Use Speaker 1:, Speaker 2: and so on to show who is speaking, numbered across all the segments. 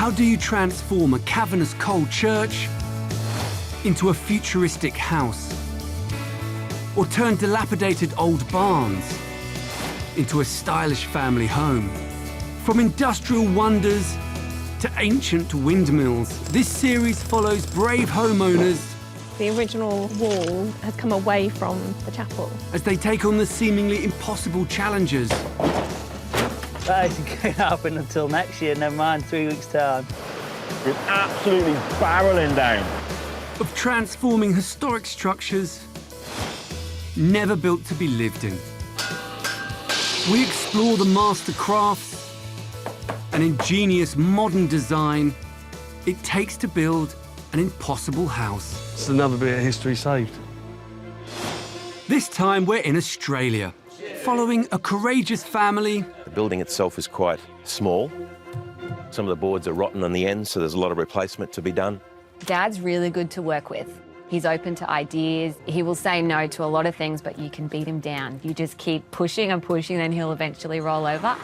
Speaker 1: How do you transform a cavernous cold church into a futuristic house? Or turn dilapidated old barns into a stylish family home? From industrial wonders to ancient windmills, this series follows brave homeowners
Speaker 2: The original wall has come away from the chapel.
Speaker 1: as they take on the seemingly impossible challenges
Speaker 3: That isn't going to happen until next year, never mind 3 weeks' time.
Speaker 4: It's absolutely barreling down.
Speaker 1: of transforming historic structures never built to be lived in. We explore the master crafts and ingenious modern design it takes to build an impossible house.
Speaker 5: It's another bit of history saved.
Speaker 1: This time we're in Australia, following a courageous family
Speaker 6: The building itself is quite small. Some of the boards are rotten on the ends, so there's a lot of replacement to be done.
Speaker 7: Dad's really good to work with. He's open to ideas. He will say no to a lot of things, but you can beat him down. You just keep pushing and pushing, then he'll eventually roll over.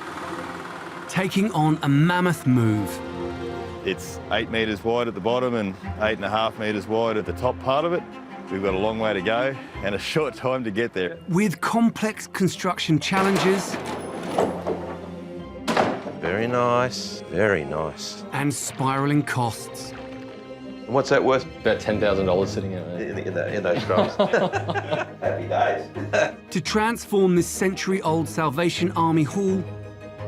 Speaker 1: taking on a mammoth move.
Speaker 4: It's 8 metres wide at the bottom and 8.5 metres wide at the top part of it. We've got a long way to go and a short time to get there.
Speaker 1: With complex construction challenges
Speaker 6: Very nice, very nice.
Speaker 1: and spiralling costs.
Speaker 6: And what's that worth
Speaker 8: About $10,000 sitting out there.
Speaker 6: in those drums? Happy days.
Speaker 1: To transform this century-old Salvation Army hall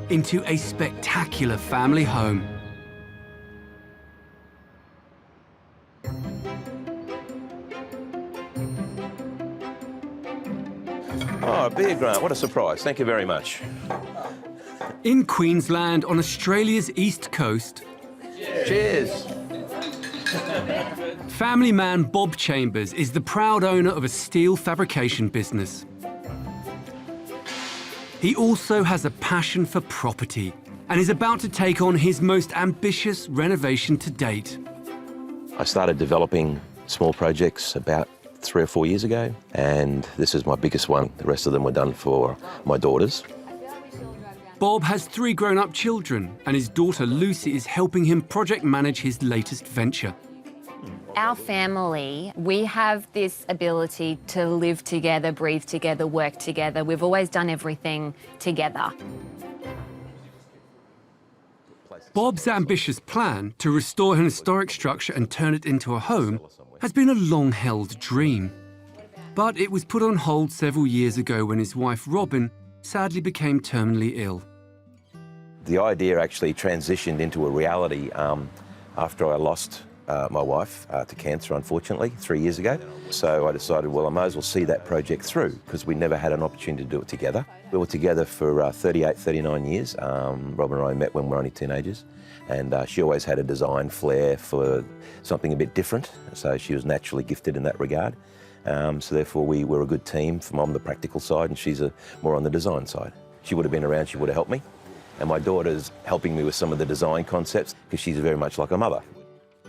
Speaker 1: into a spectacular family home.
Speaker 6: Oh, a beer, Grant, what a surprise. Thank you very much.
Speaker 1: In Queensland, on Australia's east coast,
Speaker 6: Cheers.
Speaker 1: family man Bob Chambers is the proud owner of a steel fabrication business. He also has a passion for property and is about to take on his most ambitious renovation to date.
Speaker 6: I started developing small projects about 3 or 4 years ago, and this is my biggest one. The rest of them were done for my daughters.
Speaker 1: Bob has 3 grown-up children, and his daughter Lucy is helping him project manage his latest venture.
Speaker 7: Our family, we have this ability to live together, breathe together, work together. We've always done everything together.
Speaker 1: Bob's ambitious plan to restore an historic structure and turn it into a home has been a long-held dream. But it was put on hold several years ago when his wife Robin sadly became terminally ill.
Speaker 6: The idea actually transitioned into a reality after I lost my wife to cancer, unfortunately, 3 years ago. So I decided, well, I might as well see that project through, because we never had an opportunity to do it together. We were together for 38, 39 years. Robin and I met when we were only teenagers, and she always had a design flair for something a bit different, so she was naturally gifted in that regard. So therefore we were a good team, from on the practical side, and she's more on the design side. She would have been around, she would have helped me. And my daughter's helping me with some of the design concepts, because she's very much like a mother.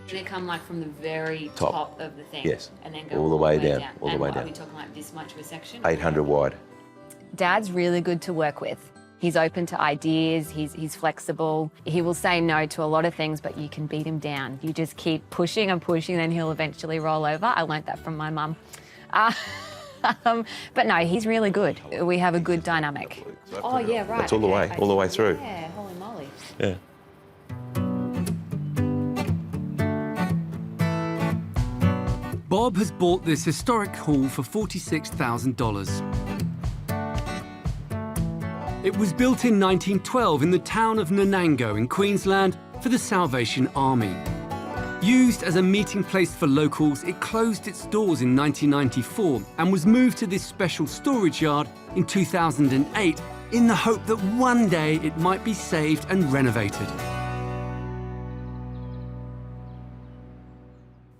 Speaker 7: They come like from the very top of the thing.
Speaker 6: Yes.
Speaker 7: And then go
Speaker 6: all the way down. All the way
Speaker 7: Are
Speaker 6: down.
Speaker 7: we talking like this much of a section?
Speaker 6: 800 wide.
Speaker 7: Dad's really good to work with. He's open to ideas, he's flexible. He will say no to a lot of things, but you can beat him down. You just keep pushing and pushing, then he'll eventually roll over. I learnt that from my mum. But no, he's really good. We have a good dynamic. Oh, yeah, right.
Speaker 6: That's all the way, all the way through.
Speaker 7: Yeah, holy moly.
Speaker 6: Yeah.
Speaker 1: Bob has bought this historic hall for $46,000. It was built in 1912 in the town of Nango in Queensland for the Salvation Army. Used as a meeting place for locals, it closed its doors in 1994 and was moved to this special storage yard in 2008 in the hope that one day it might be saved and renovated.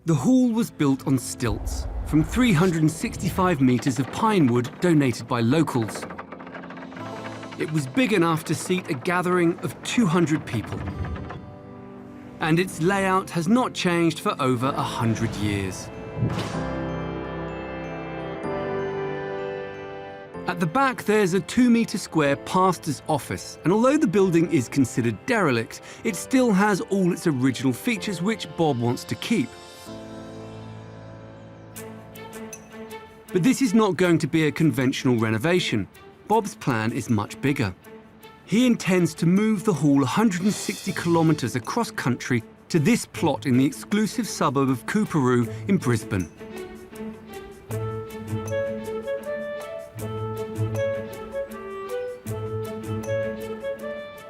Speaker 1: The hall was built on stilts from 365 metres of pine wood donated by locals. It was big enough to seat a gathering of 200 people. And its layout has not changed for over 100 years. At the back, there's a 2-metre square pastor's office, and although the building is considered derelict, it still has all its original features which Bob wants to keep. But this is not going to be a conventional renovation. Bob's plan is much bigger. He intends to move the hall 160 kilometres across country to this plot in the exclusive suburb of Coorparoo in Brisbane.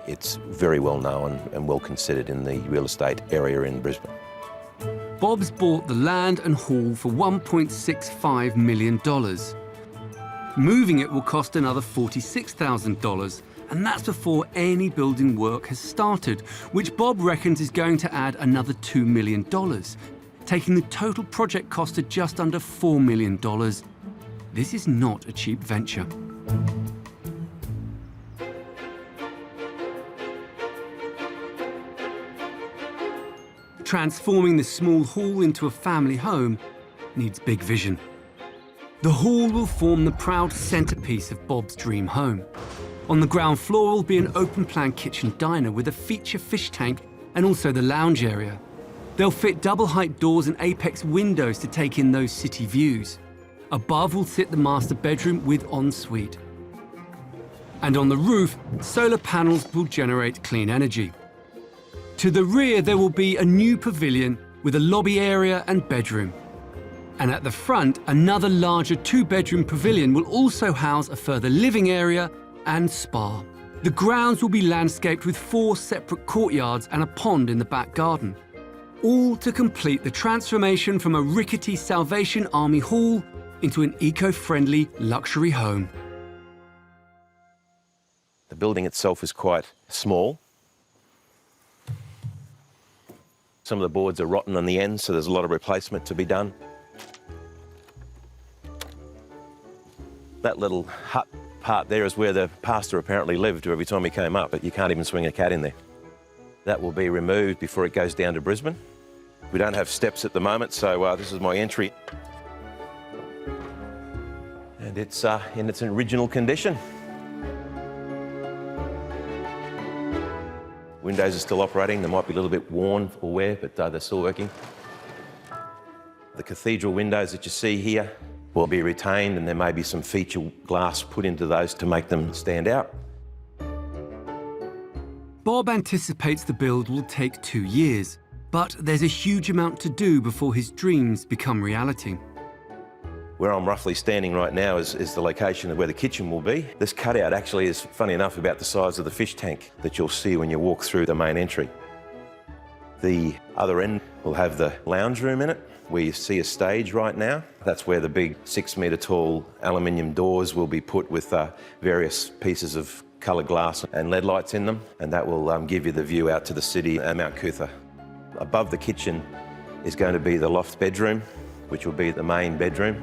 Speaker 6: It's very well known and well considered in the real estate area in Brisbane.
Speaker 1: Bob's bought the land and hall for $1.65 million. Moving it will cost another $46,000, and that's before any building work has started, which Bob reckons is going to add another $2 million, taking the total project cost to just under $4 million. This is not a cheap venture. Transforming this small hall into a family home needs big vision. The hall will form the proud centrepiece of Bob's dream home. On the ground floor will be an open-plan kitchen diner with a feature fish tank and also the lounge area. They'll fit double-height doors and apex windows to take in those city views. Above will sit the master bedroom with ensuite. And on the roof, solar panels will generate clean energy. To the rear, there will be a new pavilion with a lobby area and bedroom. And at the front, another larger 2-bedroom pavilion will also house a further living area and spa. The grounds will be landscaped with 4 separate courtyards and a pond in the back garden. All to complete the transformation from a rickety Salvation Army hall into an eco-friendly luxury home.
Speaker 6: The building itself is quite small. Some of the boards are rotten on the ends, so there's a lot of replacement to be done. That little hut part there is where the pastor apparently lived every time he came up, but you can't even swing a cat in there. That will be removed before it goes down to Brisbane. We don't have steps at the moment, so this is my entry. And it's in its original condition. Windows are still operating. They might be a little bit worn or wear, but they're still working. The cathedral windows that you see here will be retained, and there may be some feature glass put into those to make them stand out.
Speaker 1: Bob anticipates the build will take 2 years, but there's a huge amount to do before his dreams become reality.
Speaker 6: Where I'm roughly standing right now is the location of where the kitchen will be. This cutout actually is, funny enough, about the size of the fish tank that you'll see when you walk through the main entry. The other end will have the lounge room in it, where you see a stage right now. That's where the big 6-metre tall aluminium doors will be put with various pieces of coloured glass and LED lights in them, and that will give you the view out to the city and Mount Coot-tha. Above the kitchen is going to be the loft bedroom, which will be the main bedroom.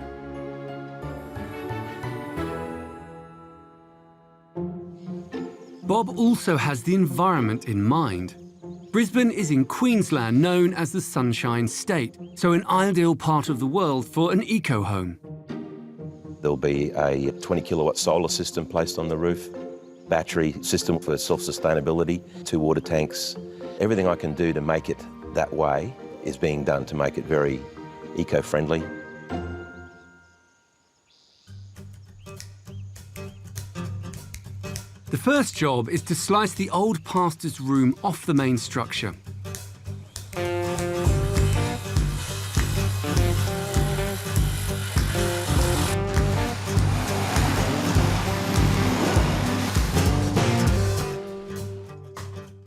Speaker 1: Bob also has the environment in mind. Brisbane is in Queensland, known as the Sunshine State, so an ideal part of the world for an eco-home.
Speaker 6: There'll be a 20 kilowatt solar system placed on the roof, battery system for self-sustainability, 2 water tanks. Everything I can do to make it that way is being done to make it very eco-friendly.
Speaker 1: The first job is to slice the old pastor's room off the main structure.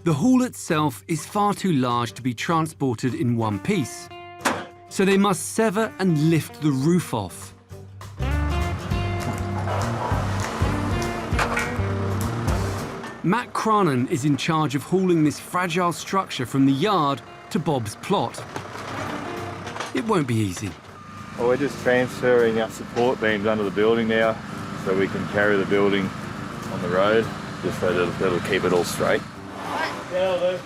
Speaker 1: The hall itself is far too large to be transported in one piece, so they must sever and lift the roof off. Matt Cronin is in charge of hauling this fragile structure from the yard to Bob's plot. It won't be easy.
Speaker 4: Well, we're just transferring our support beams under the building now so we can carry the building on the road, just so that'll keep it all straight.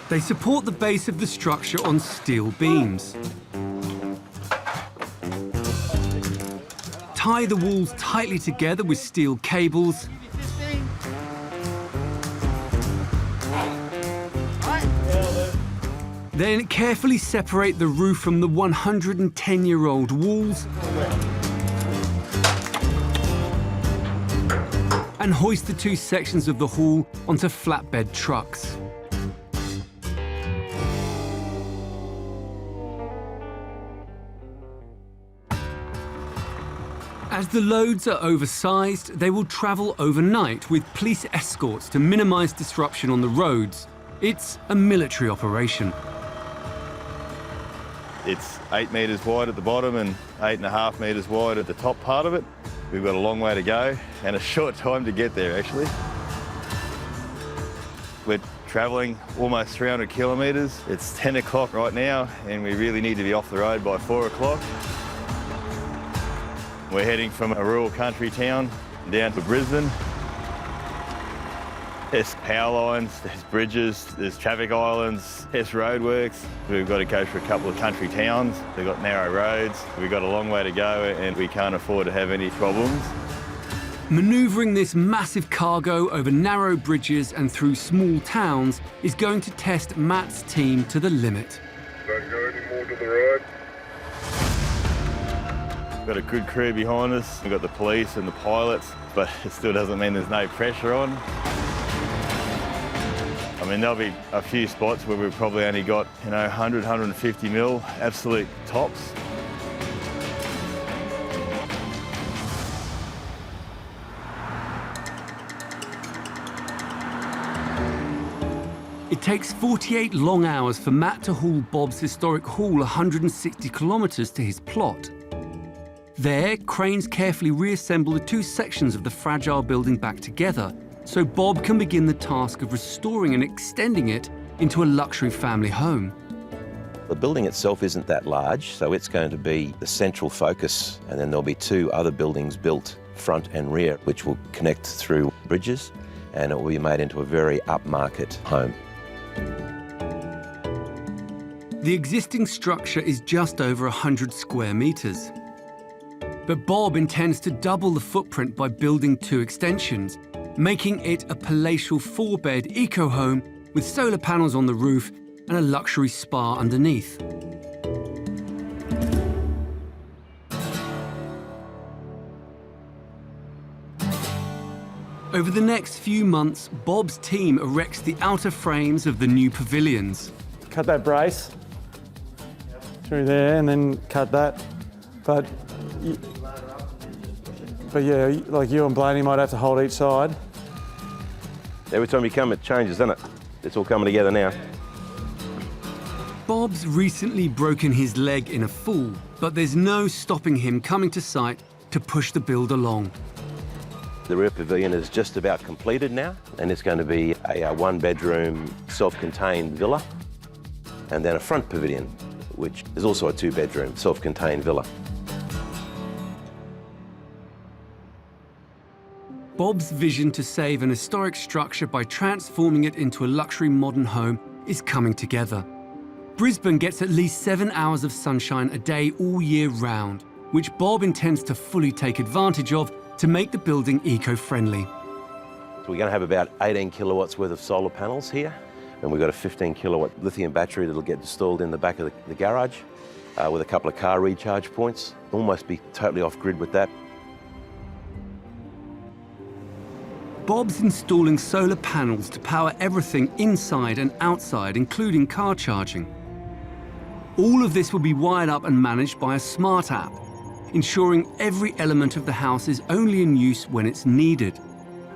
Speaker 1: They support the base of the structure on steel beams. tie the walls tightly together with steel cables. Then carefully separate the roof from the 110-year-old walls and hoist the two sections of the hall onto flatbed trucks. As the loads are oversized, they will travel overnight with police escorts to minimize disruption on the roads. It's a military operation.
Speaker 4: It's 8 metres wide at the bottom and 8.5 metres wide at the top part of it. We've got a long way to go and a short time to get there, actually. We're travelling almost 300 kilometres. It's 10 o'clock right now and we really need to be off the road by 4 o'clock. We're heading from a rural country town down to Brisbane. There's power lines, there's bridges, there's traffic islands, there's roadworks. We've got to go through a couple of country towns. They've got narrow roads. We've got a long way to go and we can't afford to have any problems.
Speaker 1: Manoeuvring this massive cargo over narrow bridges and through small towns is going to test Matt's team to the limit.
Speaker 9: Don't go any more to the right.
Speaker 4: We've got a good crew behind us. We've got the police and the pilots, but it still doesn't mean there's no pressure on. I mean, there'll be a few spots where we've probably only got, 100, 150 mil, absolute tops.
Speaker 1: It takes 48 long hours for Matt to haul Bob's historic hall 160 kilometres to his plot. There, cranes carefully reassemble the two sections of the fragile building back together, so Bob can begin the task of restoring and extending it into a luxury family home.
Speaker 6: The building itself isn't that large, so it's going to be the central focus, and then there'll be two other buildings built front and rear, which will connect through bridges, and it will be made into a very upmarket home.
Speaker 1: The existing structure is just over 100 square metres. But Bob intends to double the footprint by building two extensions, making it a palatial 4-bed eco-home with solar panels on the roof and a luxury spa underneath. Over the next few months, Bob's team erects the outer frames of the new pavilions.
Speaker 5: Cut that brace through there and then cut that. But yeah, like you and Blaney might have to hold each side.
Speaker 6: Every time you come, it changes, doesn't it? It's all coming together now.
Speaker 1: Bob's recently broken his leg in a fall, but there's no stopping him coming to site to push the build along.
Speaker 6: The rear pavilion is just about completed now, and it's going to be a one-bedroom, self-contained villa, and then a front pavilion, which is also a two-bedroom, self-contained villa.
Speaker 1: Bob's vision to save an historic structure by transforming it into a luxury modern home is coming together. Brisbane gets at least 7 hours of sunshine a day all year round, which Bob intends to fully take advantage of to make the building eco-friendly.
Speaker 6: So we're going to have about 18 kilowatts worth of solar panels here, and we've got a 15 kilowatt lithium battery that'll get installed in the back of the garage with a couple of car recharge points. Almost be totally off-grid with that.
Speaker 1: Bob's installing solar panels to power everything inside and outside, including car charging. All of this will be wired up and managed by a smart app, ensuring every element of the house is only in use when it's needed.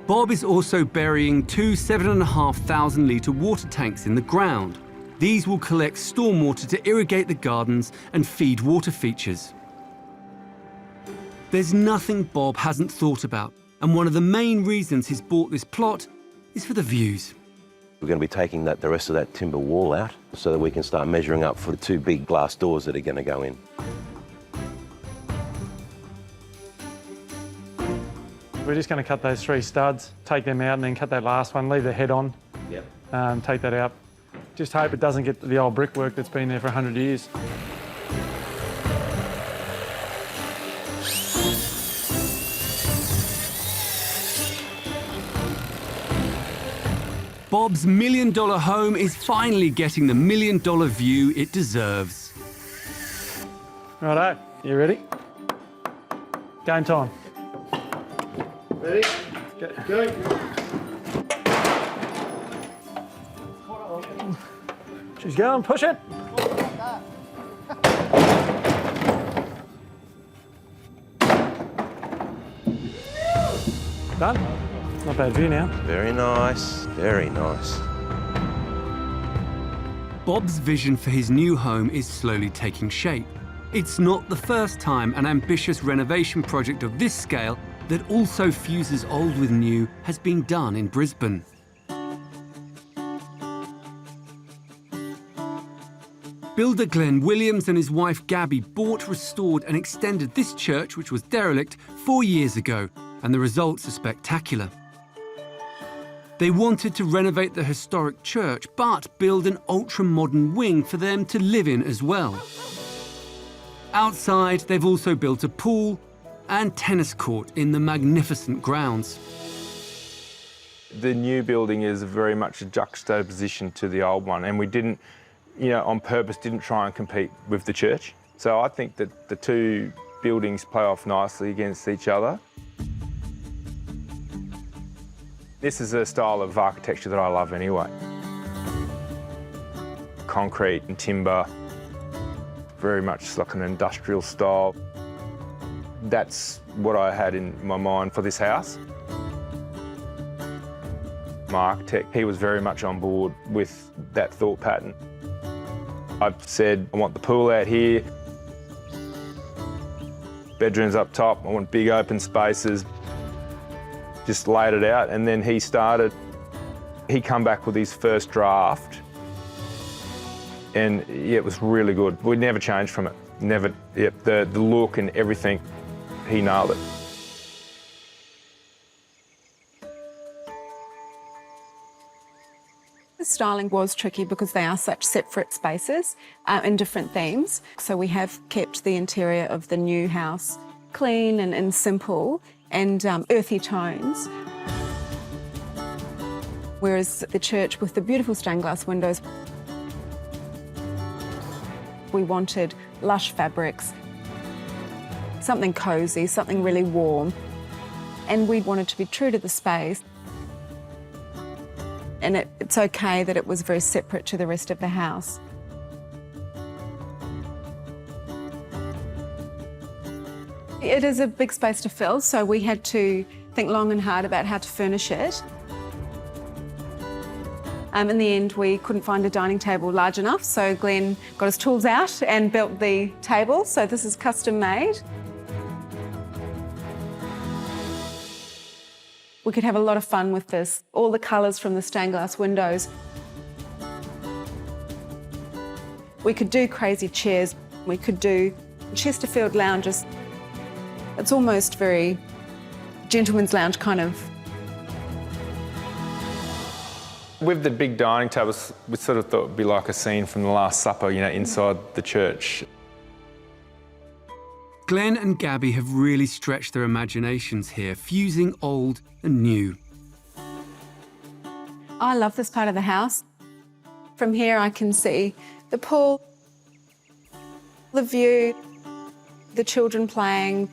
Speaker 1: Bob is also burying two 7,500 litre water tanks in the ground. These will collect stormwater to irrigate the gardens and feed water features. There's nothing Bob hasn't thought about, and one of the main reasons he's bought this plot is for the views.
Speaker 6: We're going to be taking the rest of that timber wall out so that we can start measuring up for the two big glass doors that are going to go in.
Speaker 5: We're just going to cut those 3 studs, take them out and then cut that last one, leave the head on, take that out. Just hope it doesn't get the old brickwork that's been there for 100 years.
Speaker 1: Bob's $1 million home is finally getting the $1 million view it deserves.
Speaker 5: Righto, you ready? Game time.
Speaker 9: Ready? Go.
Speaker 5: She's going, push it. Done. Not bad view now.
Speaker 6: Very nice, very nice.
Speaker 1: Bob's vision for his new home is slowly taking shape. It's not the first time an ambitious renovation project of this scale that also fuses old with new has been done in Brisbane. Builder Glenn Williams and his wife Gabby bought, restored and extended this church, which was derelict, 4 years ago, and the results are spectacular. They wanted to renovate the historic church, but build an ultra-modern wing for them to live in as well. Outside, they've also built a pool and tennis court in the magnificent grounds.
Speaker 10: The new building is very much a juxtaposition to the old one, and we didn't, on purpose, didn't try and compete with the church. So I think that the two buildings play off nicely against each other. This is a style of architecture that I love anyway. Concrete and timber, very much like an industrial style. That's what I had in my mind for this house. My architect, he was very much on board with that thought pattern. I've said, I want the pool out here, bedrooms up top, I want big open spaces. Just laid it out, and then he come back with his first draft, and yeah, it was really good. We never changed from it. Never, the look and everything, he nailed it.
Speaker 11: The styling was tricky because they are such separate spaces in different themes. So we have kept the interior of the new house clean and simple and earthy tones. Whereas the church with the beautiful stained glass windows, we wanted lush fabrics, something cosy, something really warm. And we wanted to be true to the space. And it's okay that it was very separate to the rest of the house. It is a big space to fill, so we had to think long and hard about how to furnish it. In the end, we couldn't find a dining table large enough, so Glenn got his tools out and built the table. So this is custom made. We could have a lot of fun with this. All the colours from the stained glass windows. We could do crazy chairs. We could do Chesterfield lounges. It's almost very gentleman's lounge kind of.
Speaker 10: With the big dining tables, we sort of thought it'd be like a scene from the Last Supper, inside the church.
Speaker 1: Glenn and Gabby have really stretched their imaginations here, fusing old and new.
Speaker 11: I love this part of the house. From here I can see the pool, the view, the children playing,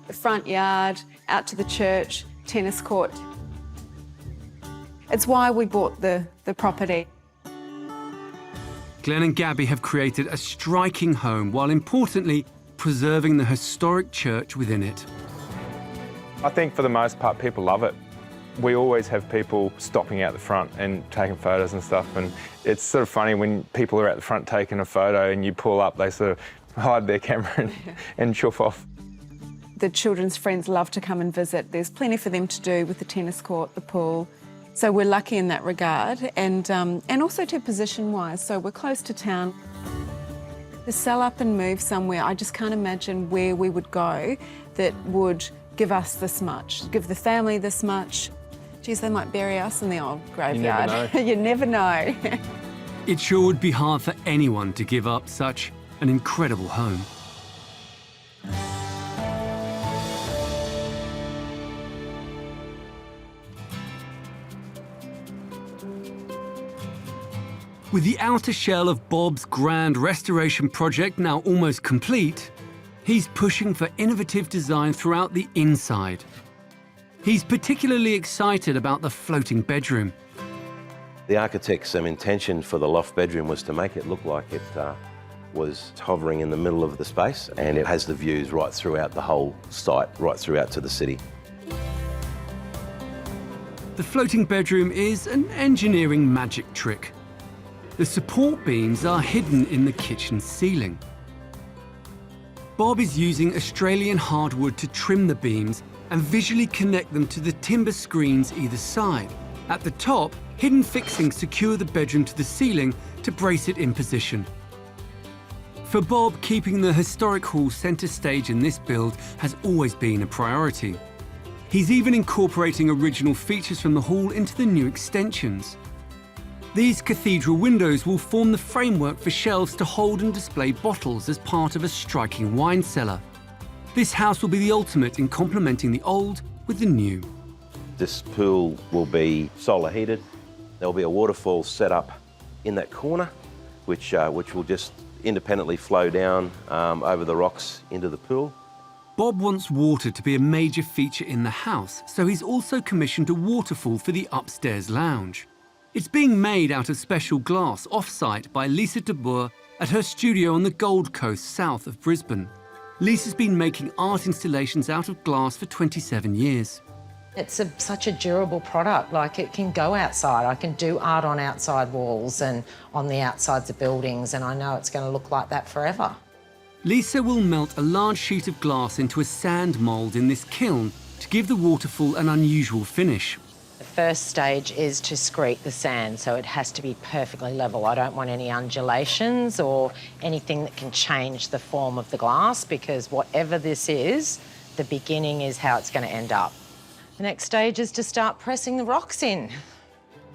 Speaker 11: the front yard, out to the church, tennis court. It's why we bought the property.
Speaker 1: Glenn and Gabby have created a striking home while importantly preserving the historic church within it.
Speaker 10: I think for the most part people love it. We always have people stopping out the front and taking photos and stuff, and it's sort of funny when people are at the front taking a photo and you pull up, they sort of hide their camera and chuff off.
Speaker 11: The children's friends love to come and visit. There's plenty for them to do with the tennis court, the pool. So we're lucky in that regard, and also to position-wise, so we're close to town. To sell up and move somewhere, I just can't imagine where we would go that would give us this much, give the family this much. Geez, they might bury us in the old graveyard. You never know.
Speaker 1: It sure would be hard for anyone to give up such an incredible home. With the outer shell of Bob's grand restoration project now almost complete, he's pushing for innovative design throughout the inside. He's particularly excited about the floating bedroom.
Speaker 6: The architect's intention for the loft bedroom was to make it look like it was hovering in the middle of the space, and it has the views right throughout the whole site, right throughout to the city.
Speaker 1: The floating bedroom is an engineering magic trick. The support beams are hidden in the kitchen ceiling. Bob is using Australian hardwood to trim the beams and visually connect them to the timber screens either side. At the top, hidden fixings secure the bedroom to the ceiling to brace it in position. For Bob, keeping the historic hall centre stage in this build has always been a priority. He's even incorporating original features from the hall into the new extensions. These cathedral windows will form the framework for shelves to hold and display bottles as part of a striking wine cellar. This house will be the ultimate in complementing the old with the new.
Speaker 6: This pool will be solar heated. There'll be a waterfall set up in that corner, which will just independently flow down over the rocks into the pool.
Speaker 1: Bob wants water to be a major feature in the house, so he's also commissioned a waterfall for the upstairs lounge. It's being made out of special glass off-site by Lisa de Boer at her studio on the Gold Coast south of Brisbane. Lisa's been making art installations out of glass for 27 years.
Speaker 12: It's such a durable product, like it can go outside. I can do art on outside walls and on the outsides of buildings, and I know it's going to look like that forever.
Speaker 1: Lisa will melt a large sheet of glass into a sand mould in this kiln to give the waterfall an unusual finish.
Speaker 12: The first stage is to screed the sand, so it has to be perfectly level. I don't want any undulations or anything that can change the form of the glass, because whatever this is, the beginning is how it's going to end up. The next stage is to start pressing the rocks in.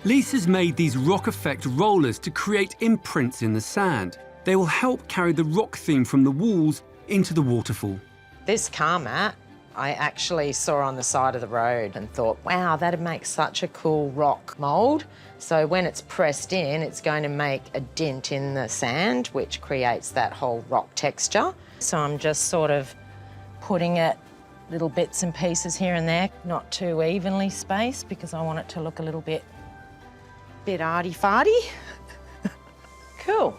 Speaker 1: Lisa's made these rock effect rollers to create imprints in the sand. They will help carry the rock theme from the walls into the waterfall.
Speaker 12: This car mat, I actually saw on the side of the road and thought, wow, that'd make such a cool rock mould. So when it's pressed in, it's going to make a dent in the sand, which creates that whole rock texture. So I'm just sort of putting it little bits and pieces here and there, not too evenly spaced, because I want it to look a little bit arty-farty. Cool.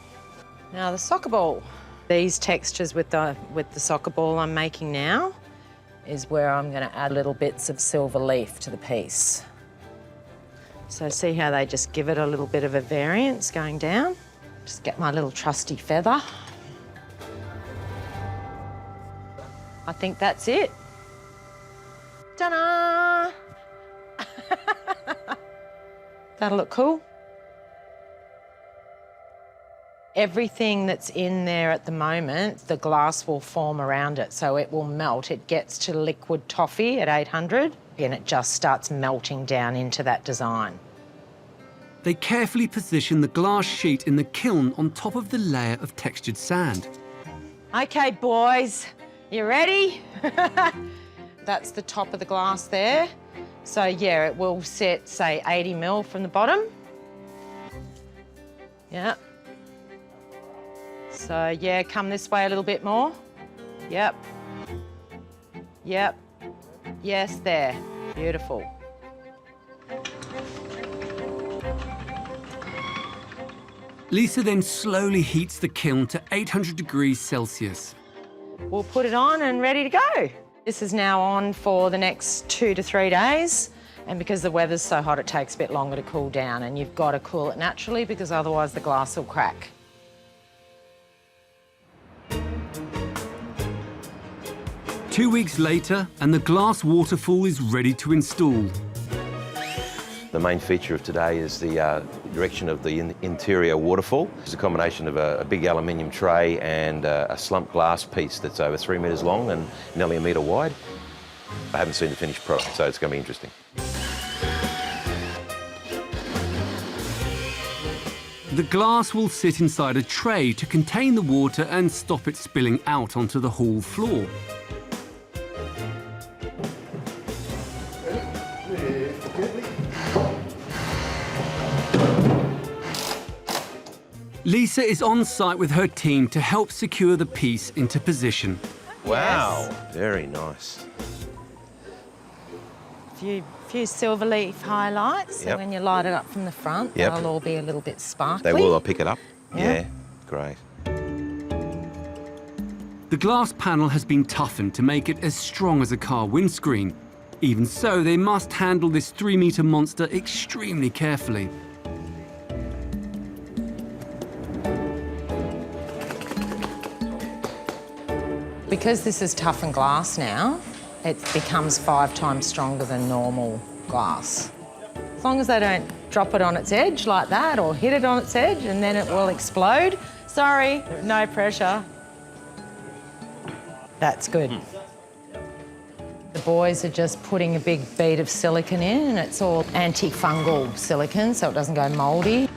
Speaker 12: Now the soccer ball. These textures with the soccer ball I'm making now is where I'm going to add little bits of silver leaf to the piece. So see how they just give it a little bit of a variance going down? Just get my little trusty feather. I think that's it. Ta-da! That'll look cool. Everything that's in there at the moment, the glass will form around it, so it will melt. It gets to liquid toffee at 800, and it just starts melting down into that design.
Speaker 1: They carefully position the glass sheet in the kiln on top of the layer of textured sand.
Speaker 12: Okay, boys, you ready? That's the top of the glass there. So yeah, it will sit, say, 80 mil from the bottom. Yeah. So yeah, come this way a little bit more. Yep. Yep. Yes, there. Beautiful.
Speaker 1: Lisa then slowly heats the kiln to 800 degrees Celsius.
Speaker 12: We'll put it on and ready to go. This is now on for the next 2 to 3 days. And because the weather's so hot, it takes a bit longer to cool down, and you've got to cool it naturally because otherwise the glass will crack.
Speaker 1: Two weeks later, and the glass waterfall is ready to install.
Speaker 6: The main feature of today is the direction of the interior waterfall. It's a combination of a big aluminium tray and a slumped glass piece that's over 3 metres long and nearly 1 metre wide. I haven't seen the finished product, so it's going to be interesting.
Speaker 1: The glass will sit inside a tray to contain the water and stop it spilling out onto the hall floor. Lisa is on site with her team to help secure the piece into position.
Speaker 6: Wow, very nice.
Speaker 12: Few silver leaf highlights, so when you light it up from the front, they'll all be a little bit sparkly.
Speaker 6: They will, I'll pick it up.
Speaker 12: Yep.
Speaker 6: Yeah, great.
Speaker 1: The glass panel has been toughened to make it as strong as a car windscreen. Even so, they must handle this 3-metre monster extremely carefully.
Speaker 12: Because this is toughened glass now, it becomes 5 times stronger than normal glass. As long as they don't drop it on its edge like that or hit it on its edge and then it will explode. Sorry, no pressure. That's good. The boys are just putting a big bead of silicone in and it's all anti-fungal silicone so it doesn't go mouldy.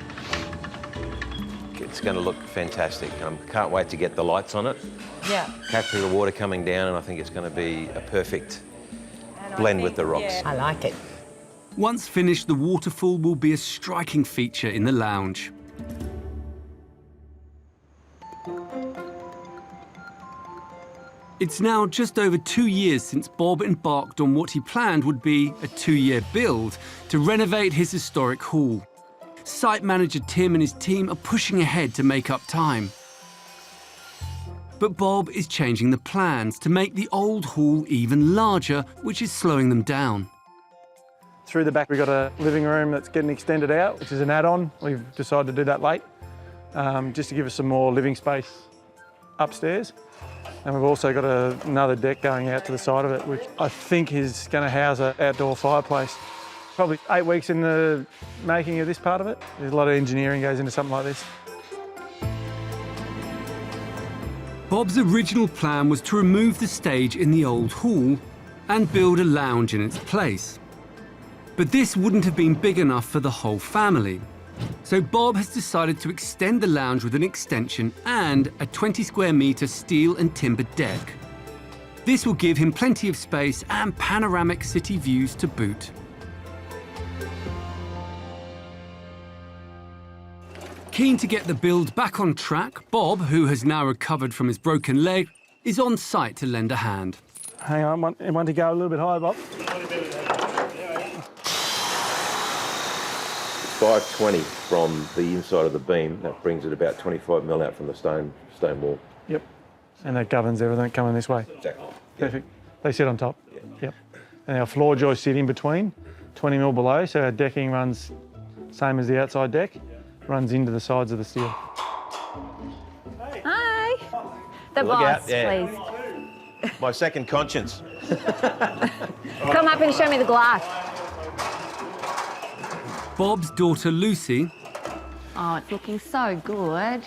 Speaker 6: It's going to look fantastic. Can't wait to get the lights on it.
Speaker 12: Yeah.
Speaker 6: Capture the water coming down, and I think it's going to be a perfect blend with the rocks.
Speaker 12: I like it.
Speaker 1: Once finished, the waterfall will be a striking feature in the lounge. It's now just over 2 years since Bob embarked on what he planned would be a 2-year build to renovate his historic hall. Site manager Tim and his team are pushing ahead to make up time. But Bob is changing the plans to make the old hall even larger, which is slowing them down.
Speaker 5: Through the back, we've got a living room that's getting extended out, which is an add-on. We've decided to do that late, just to give us some more living space upstairs. And we've also got another deck going out to the side of it, which I think is going to house an outdoor fireplace. Probably 8 weeks in the making of this part of it. There's a lot of engineering goes into something like this.
Speaker 1: Bob's original plan was to remove the stage in the old hall and build a lounge in its place. But this wouldn't have been big enough for the whole family. So Bob has decided to extend the lounge with an extension and a 20 square metre steel and timber deck. This will give him plenty of space and panoramic city views to boot. Keen to get the build back on track, Bob, who has now recovered from his broken leg, is on site to lend a hand.
Speaker 5: Hang on, I want to go a little bit higher, Bob.
Speaker 6: 520 from the inside of the beam. That brings it about 25 mil out from the stone wall.
Speaker 5: Yep. And that governs everything coming this way.
Speaker 6: Exactly.
Speaker 5: Perfect. They sit on top. Yep. And our floor joists sit in between, 20 mil below, so our decking runs same as the outside deck. Runs into the sides of the steel.
Speaker 7: Hi. The
Speaker 6: Look
Speaker 7: boss,
Speaker 6: out, yeah.
Speaker 7: please.
Speaker 6: My second conscience.
Speaker 7: Come up and show me the glass.
Speaker 1: Bob's daughter Lucy.
Speaker 7: Oh, it's looking so good.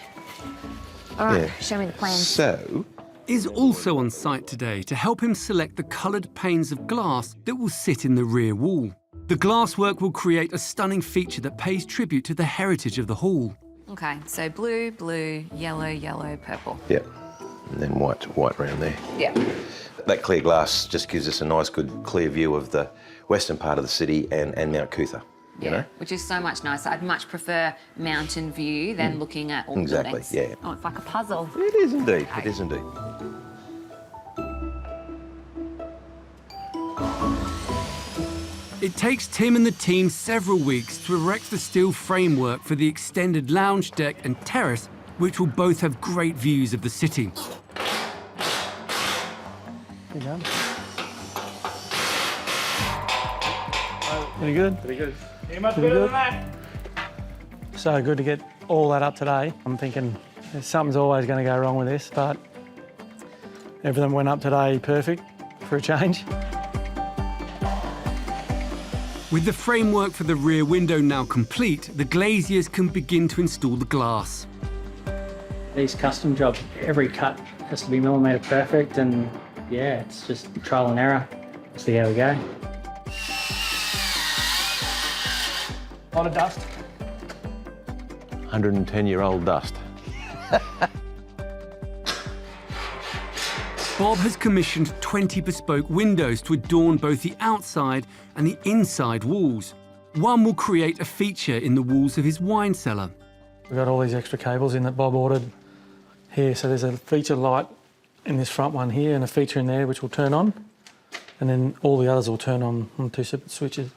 Speaker 7: All right, show me the plans.
Speaker 6: So,
Speaker 1: is also on site today to help him select the coloured panes of glass that will sit in the rear wall. The glasswork will create a stunning feature that pays tribute to the heritage of the hall.
Speaker 7: Okay, so blue, blue, yellow, yellow, purple.
Speaker 6: Yep. And then white around there.
Speaker 7: Yeah.
Speaker 6: That clear glass just gives us a nice, good, clear view of the western part of the city and Mount Cootha.
Speaker 7: Yeah,
Speaker 6: You know?
Speaker 7: which is so much nicer. I'd much prefer mountain view than looking at all the
Speaker 6: Exactly,
Speaker 7: buildings.
Speaker 6: yeah.
Speaker 7: Oh, it's like a puzzle.
Speaker 6: It is indeed. It is indeed.
Speaker 1: It takes Tim and the team several weeks to erect the steel framework for the extended lounge deck and terrace, which will both have great views of the city.
Speaker 5: Pretty good. Pretty good.
Speaker 9: Much better than that.
Speaker 5: So good to get all that up today. I'm thinking something's always going to go wrong with this, but everything went up today perfect for a change.
Speaker 1: With the framework for the rear window now complete, the glaziers can begin to install the glass.
Speaker 3: These custom jobs, every cut has to be millimetre perfect, and yeah, it's just trial and error. See how we go.
Speaker 5: A lot of dust.
Speaker 6: 110-year-old dust.
Speaker 1: Bob has commissioned 20 bespoke windows to adorn both the outside and the inside walls. One will create a feature in the walls of his wine cellar.
Speaker 5: We've got all these extra cables in that Bob ordered here. So there's a feature light in this front one here and a feature in there which will turn on. And then all the others will turn on 2 separate switches.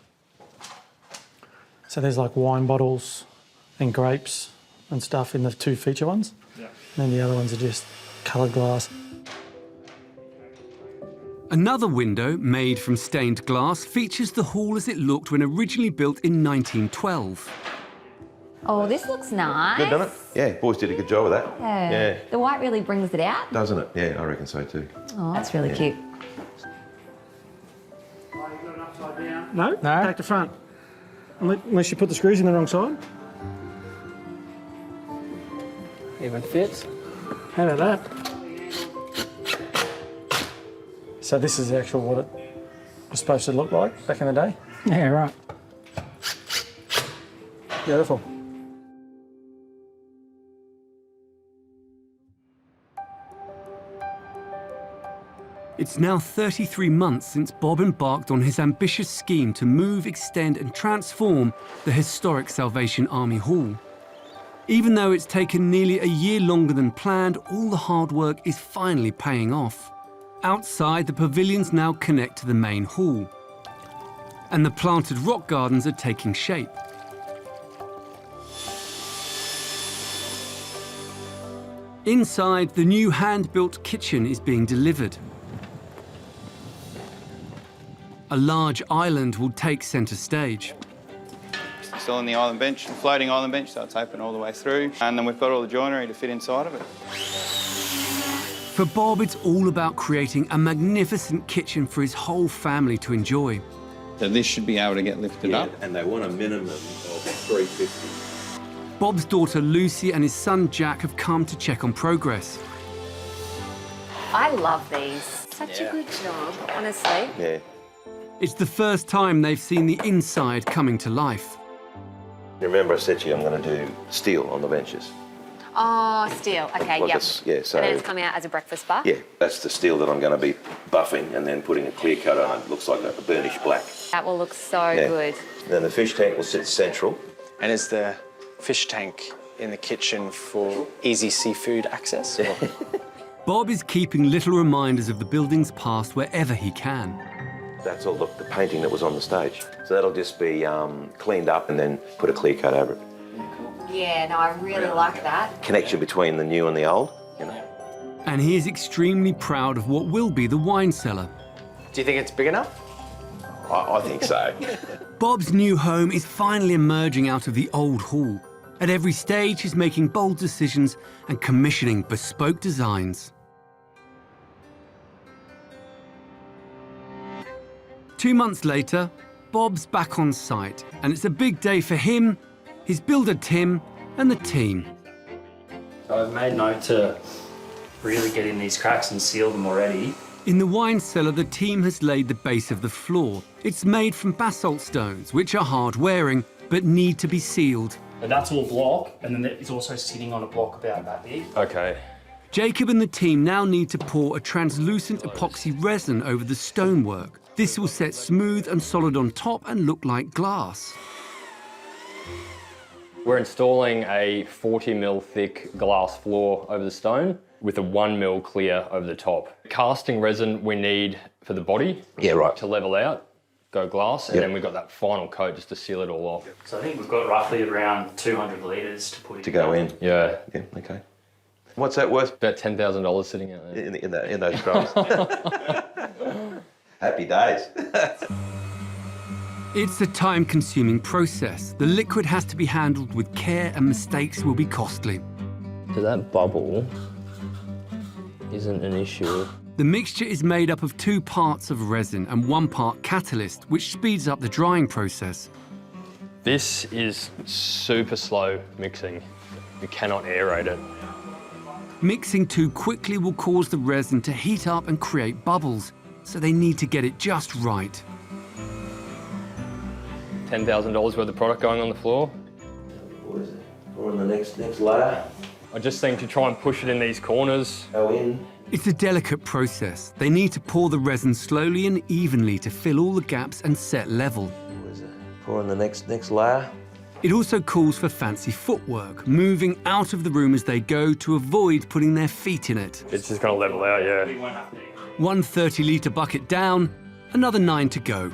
Speaker 5: So there's like wine bottles and grapes and stuff in the 2 feature ones. Yeah. And then the other ones are just coloured glass.
Speaker 1: Another window, made from stained glass, features the hall as it looked when originally built in 1912.
Speaker 7: Oh, this looks nice.
Speaker 6: Good, doesn't it? Yeah, boys did a good job of that.
Speaker 7: Yeah. The white really brings it out.
Speaker 6: Doesn't it? Yeah, I reckon so too.
Speaker 7: Oh, that's really cute.
Speaker 5: No? No. Take the front. Unless you put the screws in the wrong side.
Speaker 3: Even fits.
Speaker 5: How about that? So this is actually what it was supposed to look like back in the day?
Speaker 3: Yeah, right.
Speaker 5: Beautiful.
Speaker 1: It's now 33 months since Bob embarked on his ambitious scheme to move, extend and transform the historic Salvation Army Hall. Even though it's taken nearly a year longer than planned, all the hard work is finally paying off. Outside, the pavilions now connect to the main hall, and the planted rock gardens are taking shape. Inside, the new hand-built kitchen is being delivered. A large island will take centre stage.
Speaker 13: Still in the island bench, the floating island bench, so it's open all the way through. And then we've got all the joinery to fit inside of it.
Speaker 1: For Bob, it's all about creating a magnificent kitchen for his whole family to enjoy.
Speaker 13: So this should be able to get lifted up.
Speaker 6: And they want a minimum of 350.
Speaker 1: Bob's daughter Lucy and his son Jack have come to check on progress.
Speaker 7: I love these. Such a good job, honestly.
Speaker 6: Yeah.
Speaker 1: It's the first time they've seen the inside coming to life.
Speaker 6: Remember I said to you I'm going to do steel on the benches.
Speaker 7: Oh, steel. Okay,
Speaker 6: Like
Speaker 7: yep.
Speaker 6: yeah, so,
Speaker 7: and then it's coming out as a breakfast bar?
Speaker 6: Yeah, that's the steel that I'm going to be buffing and then putting a clear coat on. It looks like a burnished black.
Speaker 7: That will look so good.
Speaker 6: And then the fish tank will sit central.
Speaker 14: And is the fish tank in the kitchen for easy seafood access?
Speaker 1: Bob is keeping little reminders of the building's past wherever he can.
Speaker 6: That's all the painting that was on the stage. So that'll just be cleaned up and then put a clear coat over it.
Speaker 7: Yeah, no, I really like that.
Speaker 6: Connection between the new and the old, you know.
Speaker 1: And he is extremely proud of what will be the wine cellar.
Speaker 14: Do you think it's big enough?
Speaker 6: I think so.
Speaker 1: Bob's new home is finally emerging out of the old hall. At every stage, he's making bold decisions and commissioning bespoke designs. 2 months later, Bob's back on site, and it's a big day for him, his builder Tim, and the team.
Speaker 15: So I've made note to really get in these cracks and seal them already.
Speaker 1: In the wine cellar, the team has laid the base of the floor. It's made from basalt stones, which are hard-wearing, but need to be sealed.
Speaker 15: But that's all block, and then it's also sitting on a block about that big.
Speaker 10: Okay.
Speaker 1: Jacob and the team now need to pour a translucent epoxy resin over the stonework. This will set smooth and solid on top and look like glass.
Speaker 8: We're installing a 40mm thick glass floor over the stone with a 1mm clear over the top. Casting resin we need for the body to level out, go glass, and then we've got that final coat just to seal it all off.
Speaker 15: So I think we've got roughly around 200 litres to put in.
Speaker 6: To go in?
Speaker 8: Yeah.
Speaker 6: Yeah, okay. What's that worth?
Speaker 8: About $10,000 sitting out there.
Speaker 6: In those drums. Happy days.
Speaker 1: It's a time-consuming process. The liquid has to be handled with care and mistakes will be costly.
Speaker 8: So that bubble isn't an issue.
Speaker 1: The mixture is made up of 2 parts of resin and 1 part catalyst, which speeds up the drying process.
Speaker 8: This is super slow mixing. You cannot aerate it.
Speaker 1: Mixing too quickly will cause the resin to heat up and create bubbles, so they need to get it just right.
Speaker 8: $10,000 worth of product going on the floor.
Speaker 6: What is it? We're on the next layer.
Speaker 8: I just think to try and push it in these corners.
Speaker 6: Go in.
Speaker 1: It's a delicate process. They need to pour the resin slowly and evenly to fill all the gaps and set level.
Speaker 6: What is it? Pour on the next layer.
Speaker 1: It also calls for fancy footwork, moving out of the room as they go to avoid putting their feet in it.
Speaker 8: It's just going to level out, yeah.
Speaker 1: One 30-litre bucket down, another 9 to go.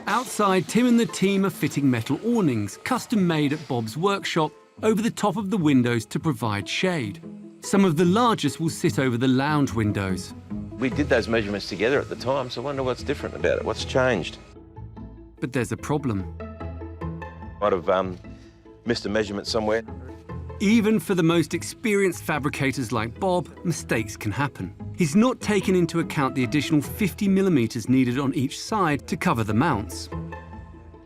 Speaker 1: Outside, Tim and the team are fitting metal awnings, custom made at Bob's workshop, over the top of the windows to provide shade. Some of the largest will sit over the lounge windows.
Speaker 6: We did those measurements together at the time, so I wonder what's different about it. What's changed?
Speaker 1: But there's a problem.
Speaker 6: Might have missed a measurement somewhere.
Speaker 1: Even for the most experienced fabricators like Bob, mistakes can happen. He's not taken into account the additional 50 millimetres needed on each side to cover the mounts.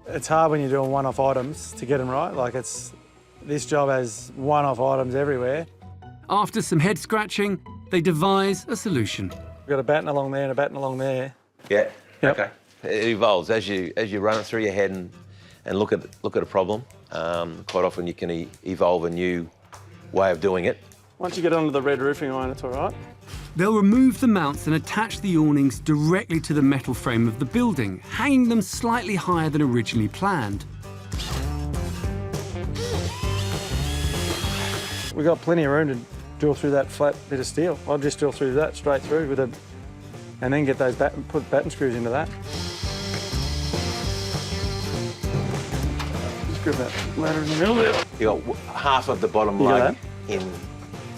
Speaker 5: It's hard when you're doing one-off items to get them right. Like this job has one-off items everywhere.
Speaker 1: After some head scratching, they devise a solution.
Speaker 5: We've got a batten along there and a batten along there.
Speaker 6: Yeah.
Speaker 5: Yep.
Speaker 6: Okay. It evolves as you run it through your head and look at a problem. Quite often you can evolve a new way of doing it.
Speaker 5: Once you get onto the red roofing iron, it's all right.
Speaker 1: They'll remove the mounts and attach the awnings directly to the metal frame of the building, hanging them slightly higher than originally planned.
Speaker 5: We've got plenty of room to drill through that flat bit of steel. I'll just drill through that straight through and then get those put batten screws into that. Just grab that ladder in the middle there.
Speaker 6: You got half of the bottom lug in.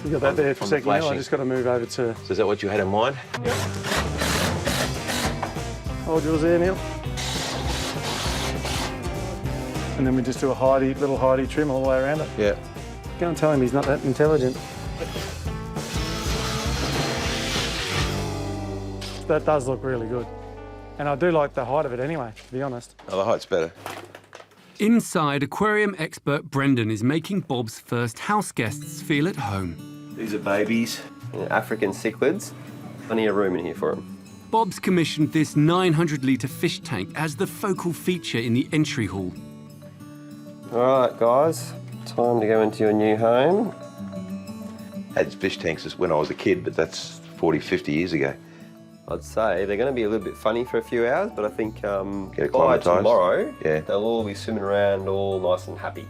Speaker 5: You got that there for a second. Neil. I just got to move over to.
Speaker 6: So is that what you had in mind?
Speaker 5: Yep. Hold yours there, Neil. And then we just do a little Heidi trim all the way around it.
Speaker 6: Yeah.
Speaker 5: Go and tell him he's not that intelligent. That does look really good. And I do like the height of it anyway, to be honest.
Speaker 6: Oh, the height's better.
Speaker 1: Inside, aquarium expert Brendan is making Bob's first house guests feel at home.
Speaker 16: These are babies, African cichlids. Plenty of room in here for them.
Speaker 1: Bob's commissioned this 900-litre fish tank as the focal feature in the entry hall.
Speaker 16: All right, guys, time to go into your new home.
Speaker 6: I had fish tanks when I was a kid, but that's 40, 50 years ago.
Speaker 16: I'd say they're going to be a little bit funny for a few hours, but I think
Speaker 6: Get
Speaker 16: by
Speaker 6: acclimatised.
Speaker 16: tomorrow,
Speaker 6: Yeah.
Speaker 16: they'll all be swimming around all nice and happy.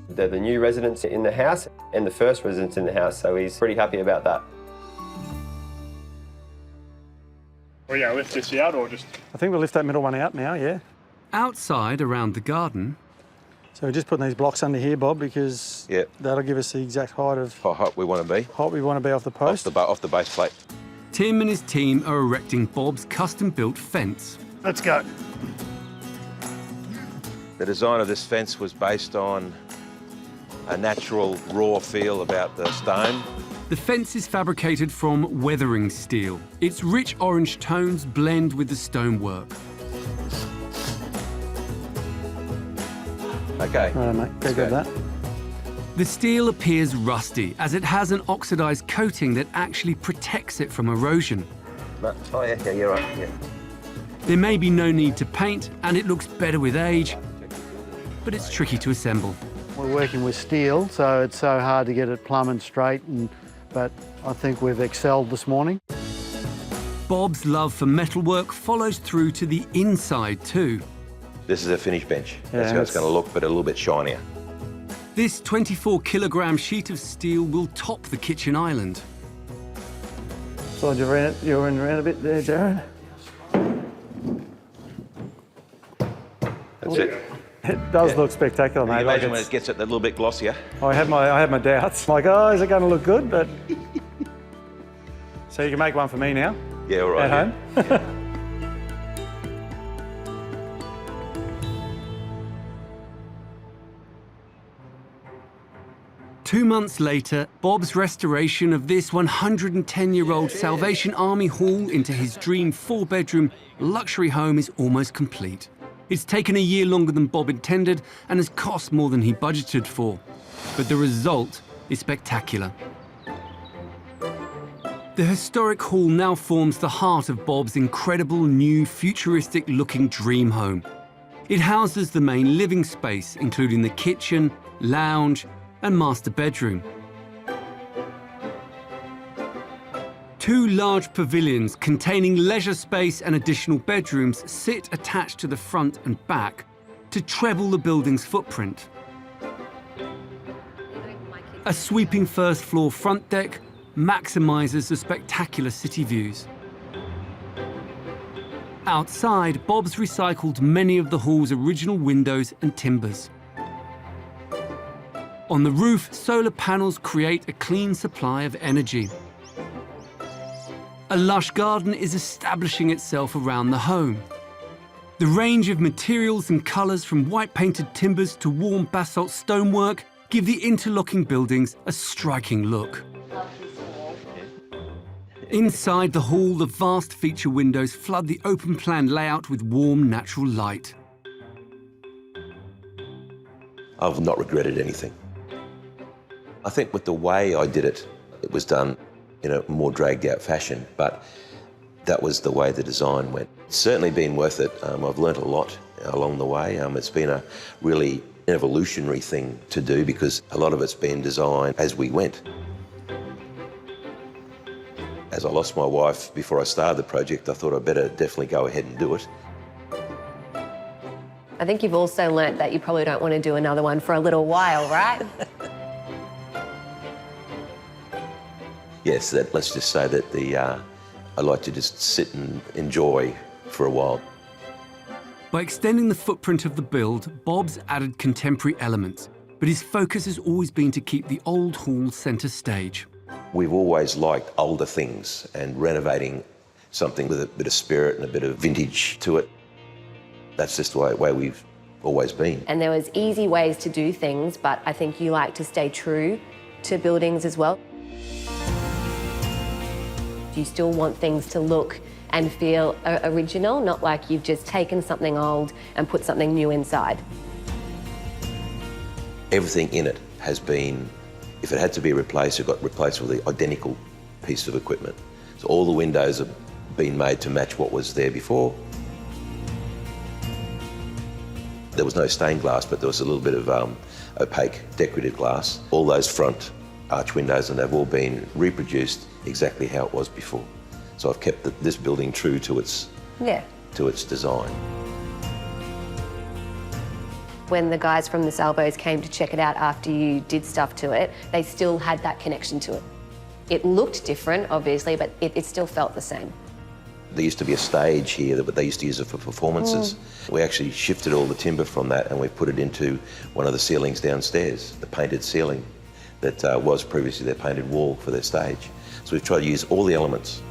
Speaker 16: They're the new residents in the house and the first residents in the house, so he's pretty happy about that.
Speaker 5: Are you going to lift this out or just... I think we'll lift that middle one out now, yeah.
Speaker 1: Outside, around the garden...
Speaker 5: So we're just putting these blocks under here, Bob, because that'll give us the exact height of...
Speaker 6: How hot we want to be.
Speaker 5: Height we want to be off the post.
Speaker 6: Off the base plate.
Speaker 1: Tim and his team are erecting Bob's custom-built fence.
Speaker 5: Let's go.
Speaker 6: The design of this fence was based on a natural, raw feel about the stone.
Speaker 1: The fence is fabricated from weathering steel. Its rich orange tones blend with the stonework.
Speaker 6: Okay.
Speaker 5: All right, mate, go grab that.
Speaker 1: The steel appears rusty, as it has an oxidized coating that actually protects it from erosion.
Speaker 6: Oh, yeah, you're right, yeah.
Speaker 1: There may be no need to paint, and it looks better with age, but it's tricky to assemble.
Speaker 17: We're working with steel, so it's so hard to get it plumb and straight, but I think we've excelled this morning.
Speaker 1: Bob's love for metalwork follows through to the inside too.
Speaker 6: This is a finished bench. That's how it's going to look, but a little bit shinier.
Speaker 1: This 24-kilogram sheet of steel will top the kitchen island.
Speaker 5: So you ran around a bit there, Jared.
Speaker 6: That's it.
Speaker 5: It does look spectacular, mate.
Speaker 6: You imagine when it gets it a little bit glossier.
Speaker 5: I had my doubts. Like, oh, is it going to look good? But so you can make one for me now.
Speaker 6: Yeah, all right.
Speaker 5: At home.
Speaker 1: 2 months later, Bob's restoration of this 110-year-old Salvation Army Hall into his dream 4-bedroom luxury home is almost complete. It's taken a year longer than Bob intended and has cost more than he budgeted for. But the result is spectacular. The historic hall now forms the heart of Bob's incredible new futuristic-looking dream home. It houses the main living space, including the kitchen, lounge, and master bedroom. 2 large pavilions containing leisure space and additional bedrooms sit attached to the front and back to treble the building's footprint. A sweeping first floor front deck maximises the spectacular city views. Outside, Bob's recycled many of the hall's original windows and timbers. On the roof, solar panels create a clean supply of energy. A lush garden is establishing itself around the home. The range of materials and colours, from white-painted timbers to warm basalt stonework, give the interlocking buildings a striking look. Inside the hall, the vast feature windows flood the open-plan layout with warm, natural light.
Speaker 6: I've not regretted anything. I think with the way I did it, it was done in a more dragged-out fashion, but that was the way the design went. It's certainly been worth it. I've learnt a lot along the way. It's been a really evolutionary thing to do because a lot of it's been designed as we went. As I lost my wife before I started the project, I thought I'd better definitely go ahead and do it.
Speaker 18: I think you've also learnt that you probably don't want to do another one for a little while, right?
Speaker 6: Yes, let's just say that I like to just sit and enjoy for a while.
Speaker 1: By extending the footprint of the build, Bob's added contemporary elements, but his focus has always been to keep the old hall centre stage.
Speaker 6: We've always liked older things, and renovating something with a bit of spirit and a bit of vintage to it, that's just the way we've always been.
Speaker 18: And there was easy ways to do things, but I think you like to stay true to buildings as well. You still want things to look and feel original, not like you've just taken something old and put something new inside.
Speaker 6: Everything in it has been, if it had to be replaced, it got replaced with the identical piece of equipment. So all the windows have been made to match what was there before. There was no stained glass, but there was a little bit of opaque decorative glass. All those front arch windows, and they've all been reproduced exactly how it was before. So I've kept this building true to its design.
Speaker 18: When the guys from the Salvos came to check it out after you did stuff to it, they still had that connection to it. It looked different, obviously, but it still felt the same.
Speaker 6: There used to be a stage here that they used to use it for performances. We actually shifted all the timber from that and we put it into one of the ceilings downstairs, the painted ceiling that was previously their painted wall for their stage. So we've tried to use all the elements.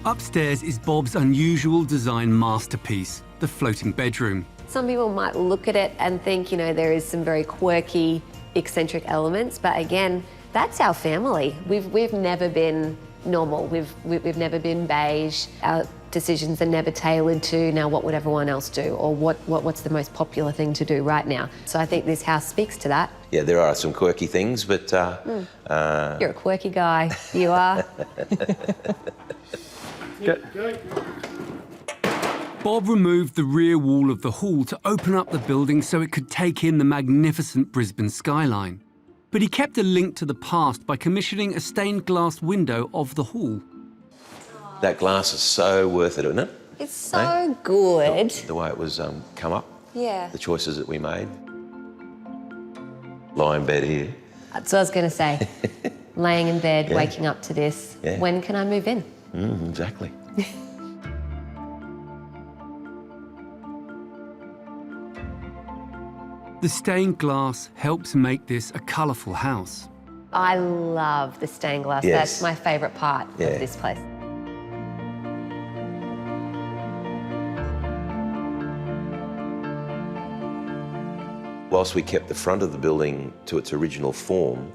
Speaker 1: Upstairs is Bob's unusual design masterpiece, the floating bedroom.
Speaker 18: Some people might look at it and think, you know, there is some very quirky, eccentric elements, but again, that's our family. We've never been normal. We've never been beige. Our decisions are never tailored to, now what would everyone else do, or what's the most popular thing to do right now. So I think this house speaks to that.
Speaker 6: Yeah, there are some quirky things, but...
Speaker 18: You're a quirky guy, you are.
Speaker 1: Bob removed the rear wall of the hall to open up the building so it could take in the magnificent Brisbane skyline. But he kept a link to the past by commissioning a stained glass window of the hall.
Speaker 6: That glass is so worth it, isn't it?
Speaker 18: It's so good.
Speaker 6: The way it was come up.
Speaker 18: Yeah.
Speaker 6: The choices that we made. Lie in bed here.
Speaker 18: That's what I was going to say. Laying in bed, waking up to this.
Speaker 6: Yeah.
Speaker 18: When can I move in?
Speaker 6: Exactly.
Speaker 1: The stained glass helps make this a colourful house.
Speaker 18: I love the stained glass.
Speaker 6: Yes.
Speaker 18: That's my favourite part of this place.
Speaker 6: Whilst we kept the front of the building to its original form,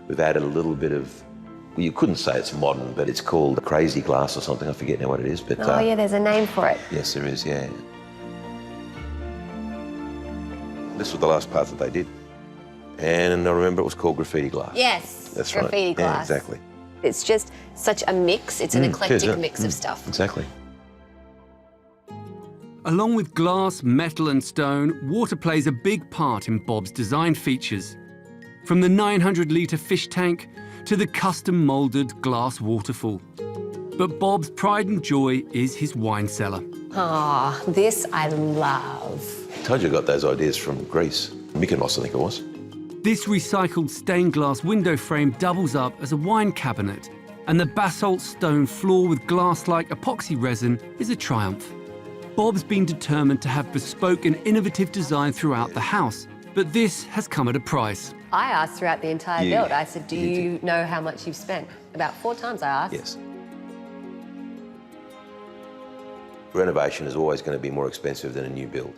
Speaker 6: we've added a little bit of, well, you couldn't say it's modern, but it's called crazy glass or something. I forget now what it is. But
Speaker 18: oh, yeah, there's a name for it.
Speaker 6: Yes, there is, yeah. This was the last part that they did. And I remember it was called graffiti glass.
Speaker 18: Yes,
Speaker 6: that's
Speaker 18: graffiti
Speaker 6: right.
Speaker 18: glass.
Speaker 6: Yeah, exactly.
Speaker 18: It's just such a mix. It's an eclectic mix of stuff.
Speaker 6: Exactly.
Speaker 1: Along with glass, metal and stone, water plays a big part in Bob's design features. From the 900-litre fish tank to the custom moulded glass waterfall. But Bob's pride and joy is his wine cellar.
Speaker 18: Ah, this I love.
Speaker 6: I told you I got those ideas from Greece. Mykonos, I think it was.
Speaker 1: This recycled stained glass window frame doubles up as a wine cabinet, and the basalt stone floor with glass-like epoxy resin is a triumph. Bob's been determined to have bespoke and innovative design throughout the house, but this has come at a price.
Speaker 18: I asked throughout the entire build, I said, do you know how much you've spent? About 4 times I asked.
Speaker 6: Yes. Renovation is always going to be more expensive than a new build.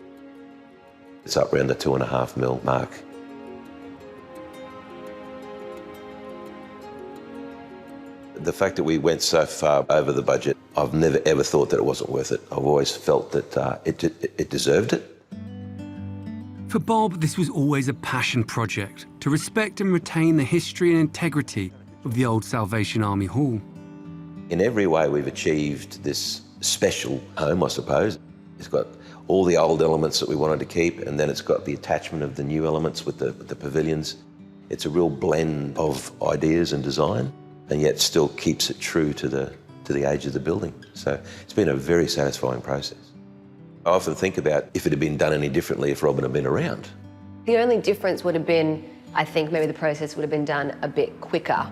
Speaker 6: It's up around the 2.5 mil mark. The fact that we went so far over the budget, I've never ever thought that it wasn't worth it. I've always felt that it deserved it.
Speaker 1: For Bob, this was always a passion project, to respect and retain the history and integrity of the old Salvation Army Hall.
Speaker 6: In every way, we've achieved this special home, I suppose. It's got all the old elements that we wanted to keep, and then it's got the attachment of the new elements with the pavilions. It's a real blend of ideas and design, and yet still keeps it true to the age of the building. So it's been a very satisfying process. I often think about if it had been done any differently if Robin had been around.
Speaker 18: The only difference would have been, I think maybe the process would have been done a bit quicker.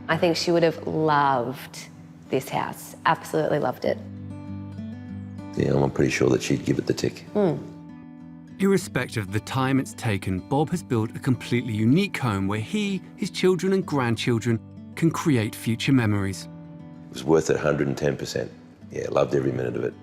Speaker 18: I think she would have loved this house, absolutely loved it.
Speaker 6: Yeah, I'm pretty sure that she'd give it the tick.
Speaker 1: Irrespective of the time it's taken, Bob has built a completely unique home where he, his children and grandchildren can create future memories.
Speaker 6: It was worth it 110%. Yeah, loved every minute of it.